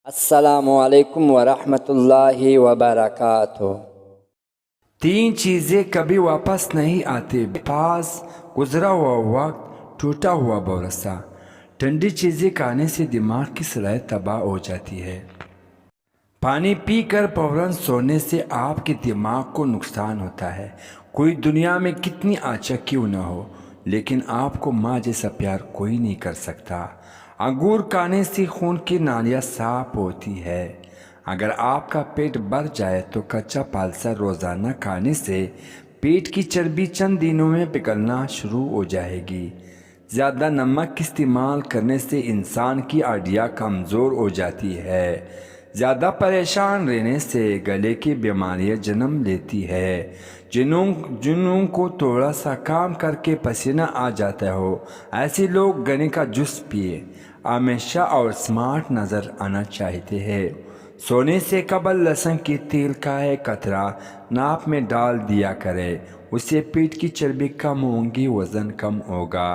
السلام علیکم ورحمۃ اللہ وبرکاتہ۔ تین چیزیں کبھی واپس نہیں آتے: پاس گزرا ہوا وقت، ٹوٹا ہوا بھروسہ۔ ٹھنڈی چیزیں کھانے سے دماغ کی صلاحیت تباہ ہو جاتی ہے۔ پانی پی کر فوراً سونے سے آپ کے دماغ کو نقصان ہوتا ہے۔ کوئی دنیا میں کتنی اچھا کیوں نہ ہو، لیکن آپ کو ماں جیسا پیار کوئی نہیں کر سکتا۔ انگور کھانے سے خون کی نالیاں صاف ہوتی ہے۔ اگر آپ کا پیٹ بھر جائے تو کچا پالسا روزانہ کھانے سے پیٹ کی چربی چند دنوں میں پگھلنا شروع ہو جائے گی۔ زیادہ نمک استعمال کرنے سے انسان کی ہڈیاں کمزور ہو جاتی ہے۔ زیادہ پریشان رہنے سے گلے کی بیماریاں جنم لیتی ہے۔ جنوں کو تھوڑا سا کام کر کے پسینہ آ جاتا ہو، ایسے لوگ گنے کا جوس پیے ہمیشہ اور سمارٹ نظر آنا چاہتے ہیں۔ سونے سے قبل لہسن کے تیل کا ایک قطرہ ناک میں ڈال دیا کرے، اس سے پیٹ کی چربی کم ہوگی، وزن کم ہوگا۔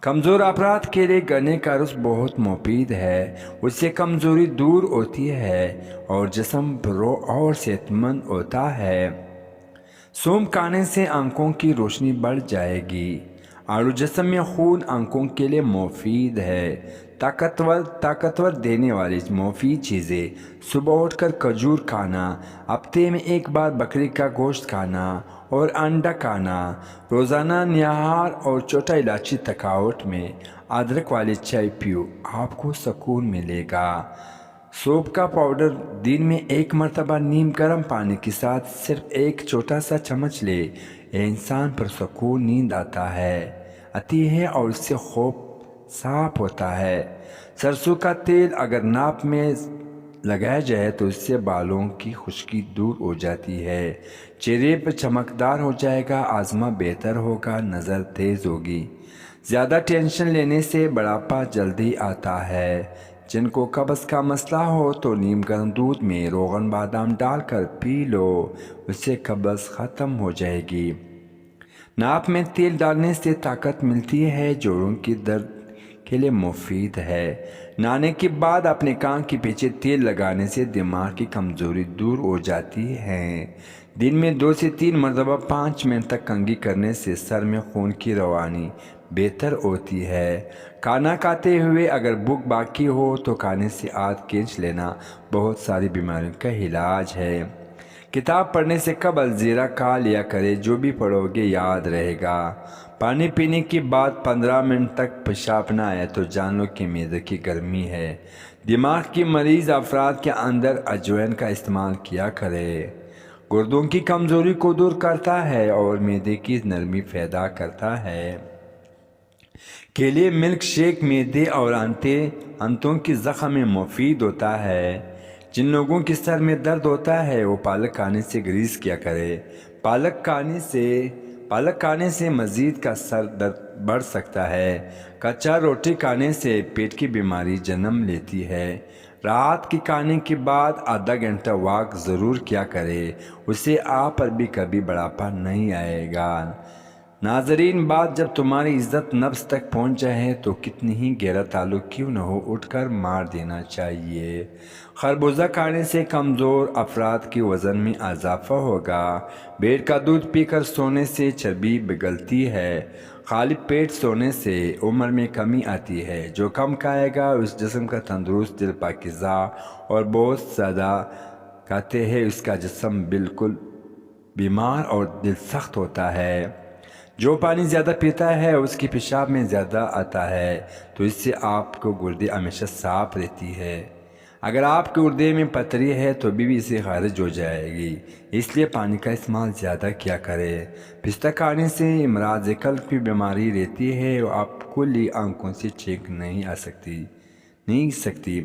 کمزور افراد کے لیے گنے کا رس بہت مفید ہے، اس سے کمزوری دور ہوتی ہے اور جسم پرو اور صحت مند ہوتا ہے۔ سونف کھانے سے آنکھوں کی روشنی بڑھ جائے گی۔ آڑو جسم میں خون آنکھوں کے لیے مفید ہے۔ طاقتور دینے والی مفید چیزیں: صبح اٹھ کر کھجور کھانا، ہفتے میں ایک بار بکری کا گوشت کھانا اور انڈا کھانا، روزانہ نہار اور چھوٹا الائچی۔ تھکاوٹ میں ادرک والی چائے پیو، آپ کو سکون ملے گا۔ سونف کا پاؤڈر دن میں ایک مرتبہ نیم گرم پانی کے ساتھ صرف ایک چھوٹا سا چمچ لے، یہ انسان پر سکون نیند آتی ہے اور اس سے خوف صاف ہوتا ہے۔ سرسوں کا تیل اگر ناک میں لگایا جائے تو اس سے بالوں کی خشکی دور ہو جاتی ہے، چہرے پر چمکدار ہو جائے گا، ہاضمہ بہتر ہوگا، نظر تیز ہوگی۔ زیادہ ٹینشن لینے سے بڑھاپا جلدی آتا ہے۔ جن کو قبض کا مسئلہ ہو تو نیم گرم دودھ میں روغن بادام ڈال کر پی لو، اس سے قبض ختم ہو جائے گی۔ ناک میں تیل ڈالنے سے طاقت ملتی ہے، جوڑوں کی درد کے لیے مفید ہے۔ نہانے کے بعد اپنے کان کے پیچھے تیل لگانے سے دماغ کی کمزوری دور ہو جاتی ہے۔ دن میں 2 سے 3 مرتبہ 5 منٹ تک کنگھی کرنے سے سر میں خون کی روانی بہتر ہوتی ہے۔ کھانا کھاتے ہوئے اگر بھوک باقی ہو تو کھانے سے ہاتھ کھینچ لینا بہت ساری بیماریوں کا علاج ہے۔ کتاب پڑھنے سے قبل زیرہ کھا لیا کرے، جو بھی پڑھو گے یاد رہے گا۔ پانی پینے کے بعد 15 منٹ تک پیشاب نہ آئے تو جان لو کہ معدے کی گرمی ہے۔ دماغ کی مریض افراد کے اندر اجوائن کا استعمال کیا کرے، گردوں کی کمزوری کو دور کرتا ہے اور معدے کی نرمی پیدا کرتا ہے۔ کیلے ملک شیک معدے اور آنتوں کی زخم میں مفید ہوتا ہے۔ جن لوگوں کے سر میں درد ہوتا ہے وہ پالک کھانے سے گریز کیا کرے۔ پالک کھانے سے مزید کا سر درد بڑھ سکتا ہے۔ کچا روٹی کھانے سے پیٹ کی بیماری جنم لیتی ہے۔ رات کے کھانے کے بعد آدھا گھنٹہ واک ضرور کیا کرے، اس سے آپ پر بھی کبھی بڑھاپا نہیں آئے گا۔ ناظرین، بات جب تمہاری عزت نفس تک پہنچ جائے تو کتنی ہی گہرا تعلق کیوں نہ ہو، اٹھ کر مار دینا چاہیے۔ خربوزہ کھانے سے کمزور افراد کے وزن میں اضافہ ہوگا۔ بھیڑ کا دودھ پی کر سونے سے چربی پگھلتی ہے۔ خالی پیٹ سونے سے عمر میں کمی آتی ہے۔ جو کم کھائے گا اس جسم کا تندرست، دل پاکیزہ اور بہت زیادہ کھاتے ہیں، اس کا جسم بالکل بیمار اور دل سخت ہوتا ہے۔ جو پانی زیادہ پیتا ہے اس کی پیشاب میں زیادہ آتا ہے، تو اس سے آپ کو گردے ہمیشہ صاف رہتی ہے۔ اگر آپ کے گردے میں پتھری ہے تو بھی اسے خارج ہو جائے گی، اس لیے پانی کا استعمال زیادہ کیا کرے۔ پستہ کھانے سے امراض قلب کی بیماری رہتی ہے اور آپ کھلی آنکھوں سے چیک نہیں سکتی۔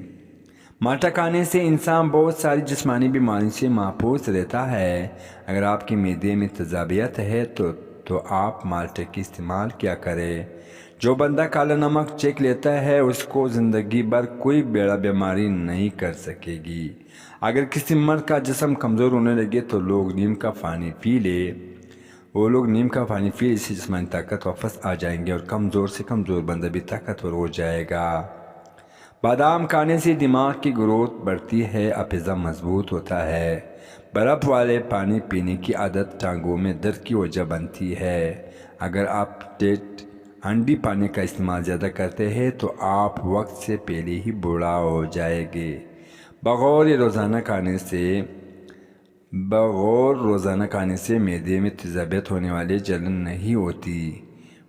مالٹا کھانے سے انسان بہت ساری جسمانی بیماریوں سے محفوظ رہتا ہے۔ اگر آپ کے معدے میں تیزابیت ہے تو آپ مالٹے کی استعمال کیا کریں۔ جو بندہ کالا نمک چکھ لیتا ہے اس کو زندگی بھر کوئی بڑا بیماری نہیں کر سکے گی۔ اگر کسی مرد کا جسم کمزور ہونے لگے تو لوگ نیم کا پانی پی لے، اس سے جسمانی طاقت واپس آ جائیں گے اور کمزور سے کمزور بندہ بھی طاقتور ہو جائے گا۔ بادام کھانے سے دماغ کی گروتھ بڑھتی ہے، حافظہ مضبوط ہوتا ہے۔ برف والے پانی پینے کی عادت ٹانگوں میں درد کی وجہ بنتی ہے۔ اگر آپ ٹھنڈی پانی کا استعمال زیادہ کرتے ہیں تو آپ وقت سے پہلے ہی بوڑھا ہو جائیں گے۔ بغیر روزانہ کھانے سے معدے میں تیزابیت ہونے والی جلن نہیں ہوتی۔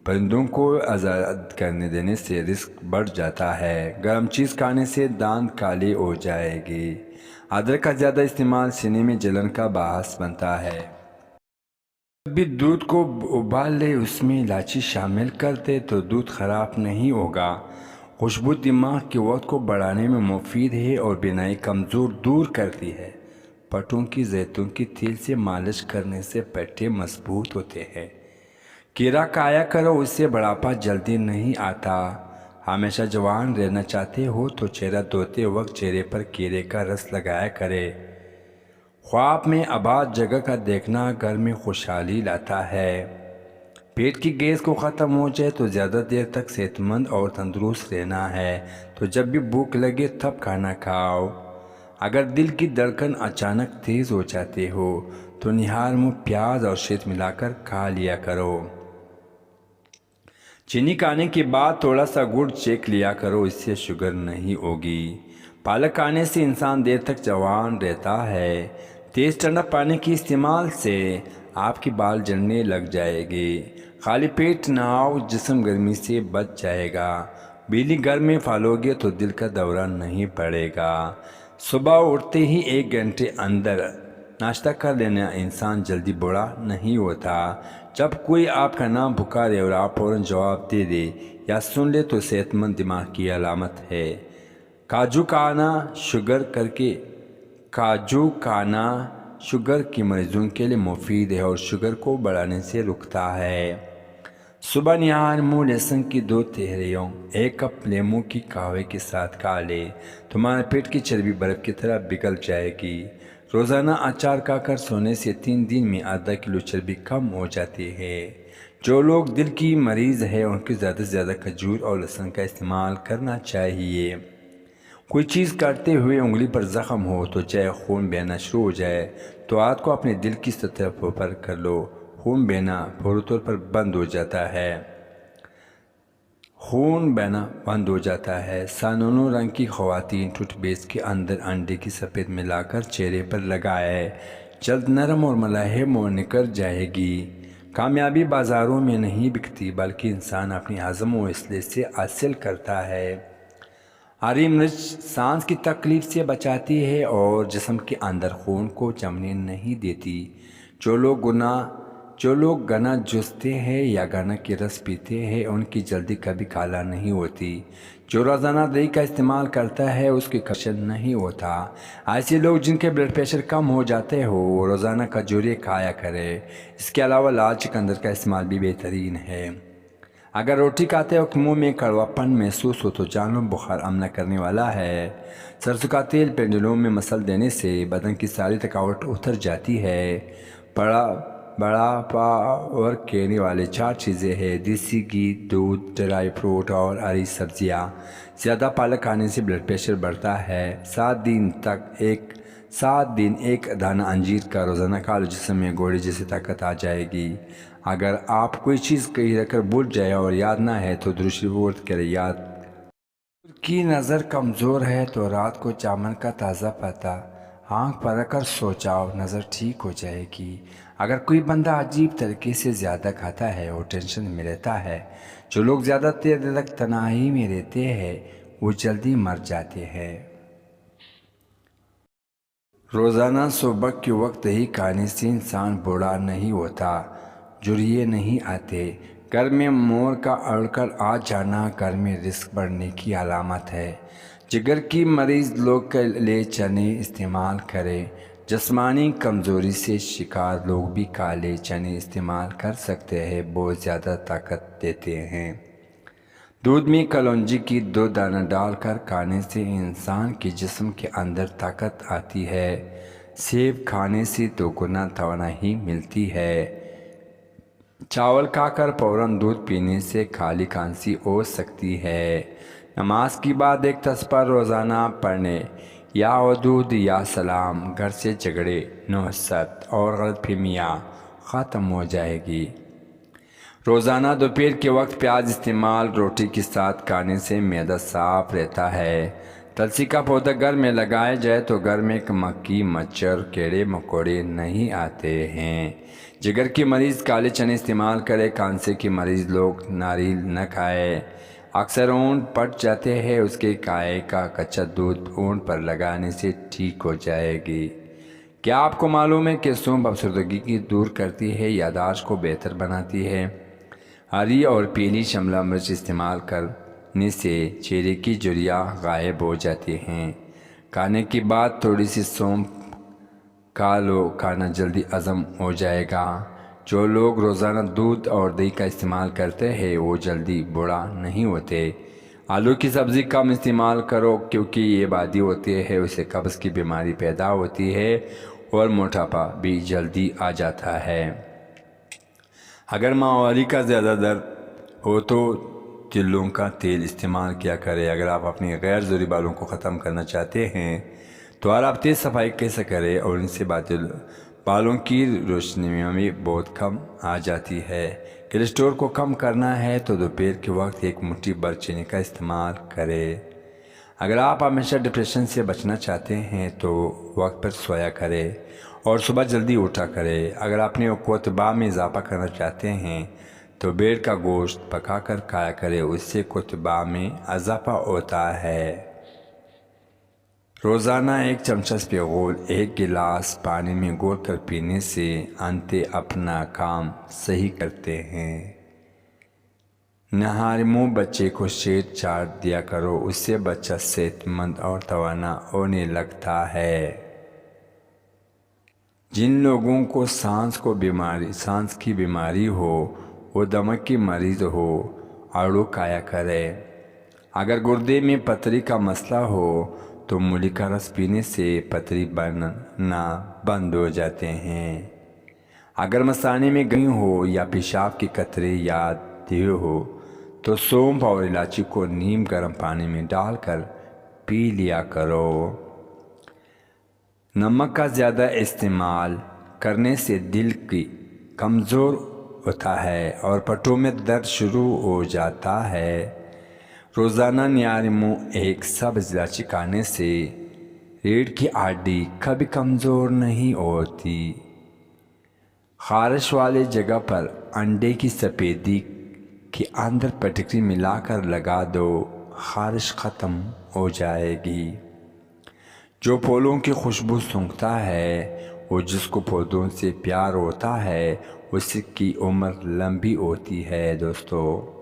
پرندوں کو آزاد کرنے دینے سے رسک بڑھ جاتا ہے۔ گرم چیز کھانے سے دانت کالے ہو جائیں گے۔ ادرک کا زیادہ استعمال سینے میں جلن کا باعث بنتا ہے۔ جب بھی دودھ کو ابال لے اس میں الائچی شامل کر دے تو دودھ خراب نہیں ہوگا۔ خوشبو دماغ کے وقت کو بڑھانے میں مفید ہے اور بینائی کمزور دور کرتی ہے۔ پٹوں کی زیتون کے تیل سے مالش کرنے سے پٹے مضبوط ہوتے ہیں۔ کیرا کھایا کرو، اس سے بڑھاپا جلدی نہیں آتا۔ ہمیشہ جوان رہنا چاہتے ہو تو چہرہ دھوتے وقت چہرے پر کیرے کا رس لگایا کرے۔ خواب میں آباد جگہ کا دیکھنا گھر میں خوشحالی لاتا ہے۔ پیٹ کی گیس کو ختم ہو جائے تو زیادہ دیر تک صحت مند اور تندرست رہنا ہے، تو جب بھی بھوک لگے تب کھانا کھاؤ۔ اگر دل کی دھڑکن اچانک تیز ہو جاتے ہو تو نہار منہ پیاز اور شہد ملا کر کھا لیا کرو۔ چینی کھانے کے بعد تھوڑا سا گڑ چکھ لیا کرو، اس سے شوگر نہیں ہوگی۔ پالک کھانے سے انسان دیر تک جوان رہتا ہے۔ تیز ٹھنڈا پانی کے استعمال سے آپ کے بال جھڑنے لگ جائیں گے۔ خالی پیٹ نہاؤ، جسم گرمی سے بچ جائے گا۔ بجلی گھر میں پھالو گے تو دل کا دورہ نہیں پڑے گا۔ صبح اٹھتے ہی 1 گھنٹے اندر ناشتہ کر لینا انسان جلدی بوڑھا نہیں ہوتا۔ جب کوئی آپ کا نام پکارے اور آپ فوراً جواب دے دے یا سن لے تو صحت مند دماغ کی علامت ہے۔ کاجو کھانا شوگر کے مریضوں کے لیے مفید ہے اور شوگر کو بڑھانے سے رکتا ہے۔ صبح نہار منہ لہسن کی 2 تہریوں 1 کپ لیموں کی قہوے کے ساتھ کھا لے، تمہارے پیٹ کی چربی برف کی طرح پگھل جائے گی۔ روزانہ اچار کھا کر سونے سے 3 دن میں آدھا کلو چربی کم ہو جاتی ہے۔ جو لوگ دل کی مریض ہیں ان کو زیادہ سے زیادہ کھجور اور لہسن کا استعمال کرنا چاہیے۔ کوئی چیز کاٹتے ہوئے انگلی پر زخم ہو تو چاہے خون بہنا شروع ہو جائے تو ہاتھ کو اپنے دل کی سطح پر کر لو، خون بہنا فوری طور پر بند ہو جاتا ہے۔ سانونو رنگ کی خواتین ٹوتھ پیسٹ کے اندر انڈے کی سفید ملا کر چہرے پر لگائے، جلد نرم اور ملاحم اور نکھر جائے گی۔ کامیابی بازاروں میں نہیں بکتی بلکہ انسان اپنی عزم و حوصلے سے حاصل کرتا ہے۔ ہری مرچ سانس کی تکلیف سے بچاتی ہے اور جسم کے اندر خون کو جمنے نہیں دیتی۔ جو لوگ گنا جوستے ہیں یا گنا کے رس پیتے ہیں ان کی جلدی کبھی کالا نہیں ہوتی۔ جو روزانہ دہی کا استعمال کرتا ہے اس کی کشن نہیں ہوتا۔ ایسے لوگ جن کے بلڈ پریشر کم ہو جاتے ہو وہ روزانہ کھجورے کھایا کرے۔ اس کے علاوہ لال چقندر کا استعمال بھی بہترین ہے۔ اگر روٹی کھاتے وقت منہ میں کڑوا پن محسوس ہو تو جان لو بخار حملہ کرنے والا ہے۔ سرسوں کا تیل پینڈلوں میں مسل دینے سے بدن کی ساری تھکاوٹ اتر جاتی ہے۔ بڑا پاور کہنے والے 4 چیزیں ہیں: دیسی گھی، دودھ، ڈرائی فروٹ اور ہری سبزیاں۔ زیادہ پالک کھانے سے بلڈ پریشر بڑھتا ہے۔ 7 دن ایک دانہ انجیر کا روزانہ کھا لو، جسم میں گھوڑے جیسی طاقت آ جائے گی۔ اگر آپ کوئی چیز کہیں رکھ کر بھول جائے اور یاد نہ ہے تو درود شریف ورد کرے۔ یاد کی نظر کمزور ہے تو رات کو جامن کا تازہ پتا آنکھ پر رکھ کر سو جاؤ، نظر ٹھیک ہو جائے گی۔ اگر کوئی بندہ عجیب طریقے سے زیادہ کھاتا ہے اور ٹینشن میں رہتا ہے، جو لوگ زیادہ دیر تک تنہائی میں رہتے ہیں وہ جلدی مر جاتے ہیں۔ روزانہ صبح کے وقت دہی کھانے سے انسان بوڑھا نہیں ہوتا، جھریے نہیں آتے۔ گھر میں مور کا اڑ کر آ جانا گھر میں رزق بڑھنے کی علامت ہے۔ جگر کی مریض لوگ کے لیے چنے استعمال کریں۔ جسمانی کمزوری سے شکار لوگ بھی کالے چنے استعمال کر سکتے ہیں، بہت زیادہ طاقت دیتے ہیں۔ دودھ میں کلونجی کی 2 دانہ ڈال کر کھانے سے انسان کے جسم کے اندر طاقت آتی ہے۔ سیب کھانے سے 2 گنا توانائی ملتی ہے۔ چاول کھا کر فوراً دودھ پینے سے کھالی کھانسی ہو سکتی ہے۔ نماز کی بعد ایک تسبیح روزانہ پڑھنے، یا ودود یا سلام، گھر سے جھگڑے، نحست اور غلط فہمیاں ختم ہو جائے گی۔ روزانہ دوپہر کے وقت پیاز استعمال روٹی کے ساتھ کھانے سے معدہ صاف رہتا ہے۔ تلسی کا پودا گھر میں لگایا جائے تو گھر میں مکھی، مچھر، کیڑے مکوڑے نہیں آتے ہیں۔ جگر کے مریض کالے چنے استعمال کرے۔ کانسے کے مریض لوگ ناریل نہ کھائے۔ اکثر اونٹ پٹ جاتے ہیں، اس کے کائے کا کچا دودھ اونٹ پر لگانے سے ٹھیک ہو جائے گی۔ کیا آپ کو معلوم ہے کہ سونف افسردگی کی دور کرتی ہے، یادداشت کو بہتر بناتی ہے؟ ہری اور پیلی شملہ مرچ استعمال کرنے سے چہرے کی جھریاں غائب ہو جاتی ہیں۔ کھانے کے بعد تھوڑی سی سونف کھا لو، کھانا جلدی ہضم ہو جائے گا۔ جو لوگ روزانہ دودھ اور دہی کا استعمال کرتے ہیں وہ جلدی بوڑھا نہیں ہوتے۔ آلو کی سبزی کم استعمال کرو کیونکہ یہ بادی ہوتی ہے، اس سے قبض کی بیماری پیدا ہوتی ہے اور موٹاپا بھی جلدی آ جاتا ہے۔ اگر ماہواری کا زیادہ درد ہو تو تلوں کا تیل استعمال کیا کرے۔ اگر آپ اپنی غیر ضروری بالوں کو ختم کرنا چاہتے ہیں تو آپ تیز صفائی کیسے کریں اور ان سے بالوں کی روشنی میں بہت کم آ جاتی ہے۔ کولیسٹرول کو کم کرنا ہے تو دوپہر کے وقت ایک مٹھی بھر چینی کا استعمال کریں۔ اگر آپ ہمیشہ ڈپریشن سے بچنا چاہتے ہیں تو وقت پر سویا کریں اور صبح جلدی اٹھا کریں۔ اگر اپنے قوت میں اضافہ کرنا چاہتے ہیں تو بیڑ کا گوشت پکا کر کھایا کریں، اس سے قوت میں اضافہ ہوتا ہے۔ روزانہ ایک چمچہ سپیغول ایک گلاس پانی میں گھول کر پینے سے آنتیں اپنا کام صحیح کرتے ہیں۔ نہار منہ بچے کو شیر چاٹ دیا کرو، اس سے بچہ صحت مند اور توانا ہونے لگتا ہے۔ جن لوگوں کو سانس کی بیماری ہو، وہ دمک کی مریض ہو، آڑو کھایا کرے۔ اگر گردے میں پتھری کا مسئلہ ہو تو مولی کا رس پینے سے پتھری بننا بند ہو جاتے ہیں۔ اگر مثانے میں گرمی ہو یا پیشاب کے قطرے یا دیہ ہو تو سونف اور الائچی کو نیم گرم پانی میں ڈال کر پی لیا کرو۔ نمک کا زیادہ استعمال کرنے سے دل کی کمزور ہوتا ہے اور پٹھوں میں درد شروع ہو جاتا ہے۔ روزانہ نیاری منہ ایک سبز الائچی کھانے سے ریڑھ کی ہڈی کبھی کمزور نہیں ہوتی۔ خارش والے جگہ پر انڈے کی سفیدی کے اندر پٹکری ملا کر لگا دو، خارش ختم ہو جائے گی۔ جو پھولوں کی خوشبو سونگھتا ہے اور جس کو پودوں سے پیار ہوتا ہے اس کی عمر لمبی ہوتی ہے۔ دوستو،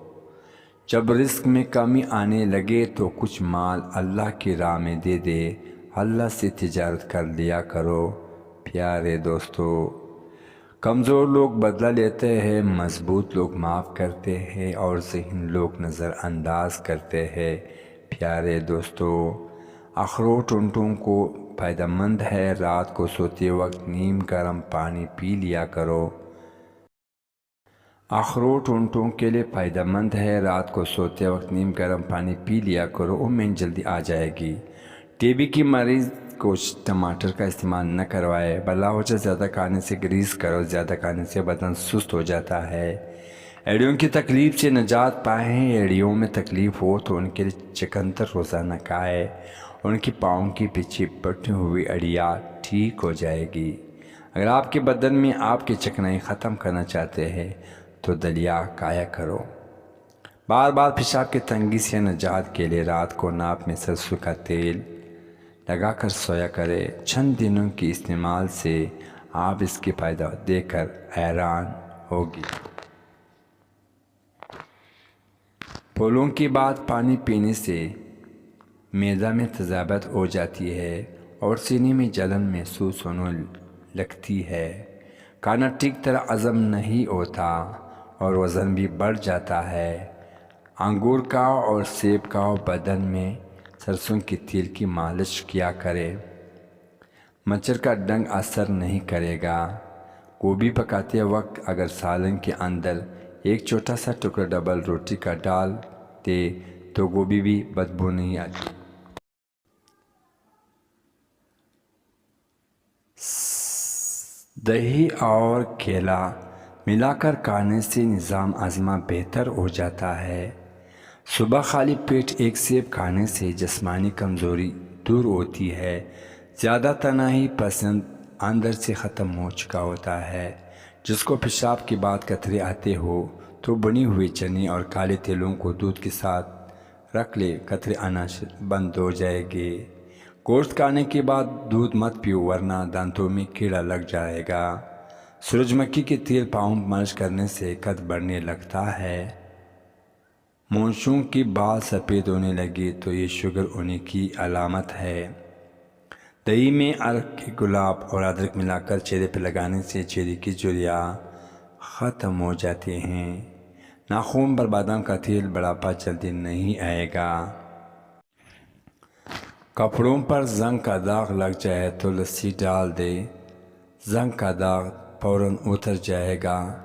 جب رزق میں کمی آنے لگے تو کچھ مال اللہ کی راہ میں دے دے، اللہ سے تجارت کر لیا کرو۔ پیارے دوستو، کمزور لوگ بدلہ لیتے ہیں، مضبوط لوگ معاف کرتے ہیں اور ذہین لوگ نظر انداز کرتے ہیں۔ پیارے دوستو، اخروٹ اونٹوں کو فائدہ مند ہے، رات کو سوتے وقت نیم گرم پانی پی لیا کرو۔ اخروٹ اونٹوں کے لیے فائدہ مند ہے، رات کو سوتے وقت نیم گرم پانی پی لیا کرو، امید جلدی آ جائے گی۔ ٹی بی کی مریض کو ٹماٹر کا استعمال نہ کروائے۔ بلا وجہ زیادہ کھانے سے گریز کرو، زیادہ کھانے سے بدن سست ہو جاتا ہے۔ ایڑیوں کی تکلیف سے نجات پائیں، ایڑیوں میں تکلیف ہو تو ان کے لیے چقندر روزانہ کھائے، ان کی پاؤں کے پیچھے بٹھی ہوئی ایڑیاں ٹھیک ہو جائے گی۔ اگر آپ کے بدن میں آپ کی چکنائی ختم کرنا چاہتے ہیں تو دلیا کھایا کرو۔ بار بار پیشاب کی تنگی سے نجات کے لیے رات کو ناک میں سرسوں کا تیل لگا کر سویا کرے۔ چند دنوں کے استعمال سے آپ اس کے فائدہ دیکھ کر حیران ہوگی۔ پھولوں کے بعد پانی پینے سے معدہ میں تیزابیت ہو جاتی ہے اور سینے میں جلن محسوس ہونے لگتی ہے۔ کھانا ٹھیک طرح ہضم نہیں ہوتا اور وزن بھی بڑھ جاتا ہے۔ انگور کا اور سیب کا بدن میں سرسوں کے تیل کی مالش کیا کرے، مچھر کا ڈنگ اثر نہیں کرے گا۔ گوبھی پکاتے وقت اگر سالن کے اندر ایک چھوٹا سا ٹکڑا ڈبل روٹی کا ڈال دے تو گوبھی بھی بدبو نہیں آتی۔ دہی اور کیلا ملا کر کھانے سے نظام ہاضمہ بہتر ہو جاتا ہے۔ صبح خالی پیٹ ایک سیب کھانے سے جسمانی کمزوری دور ہوتی ہے۔ زیادہ تنہائی پسند اندر سے ختم ہو چکا ہوتا ہے۔ جس کو پیشاب کے بعد قطرے آتے ہو تو بنی ہوئی چنے اور کالے تیلوں کو دودھ کے ساتھ رکھ لے، قطرے آنا بند ہو جائے گے۔ گوشت کھانے کے بعد دودھ مت پیو ورنہ دانتوں میں کیڑا لگ جائے گا۔ سورج مکھی کے تیل پاؤں مالش کرنے سے قد بڑھنے لگتا ہے۔ مونچھوں کے بال سفید ہونے لگے تو یہ شوگر ہونے کی علامت ہے۔ دہی میں عرق کے گلاب اور ادرک ملا کر چہرے پہ لگانے سے چہرے کی جھریاں ختم ہو جاتے ہیں۔ ناخن پر بادام کا تیل بڑھاپا جلدی نہیں آئے گا۔ کپڑوں پر زنگ کا داغ لگ جائے تو لسی ڈال دے، زنگ کا داغ فوراً اتر جائے گا۔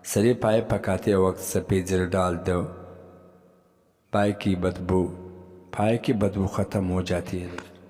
سرے پائے پکاتے وقت سفید زر ڈال دو، پائے کی بدبو ختم ہو جاتی ہے۔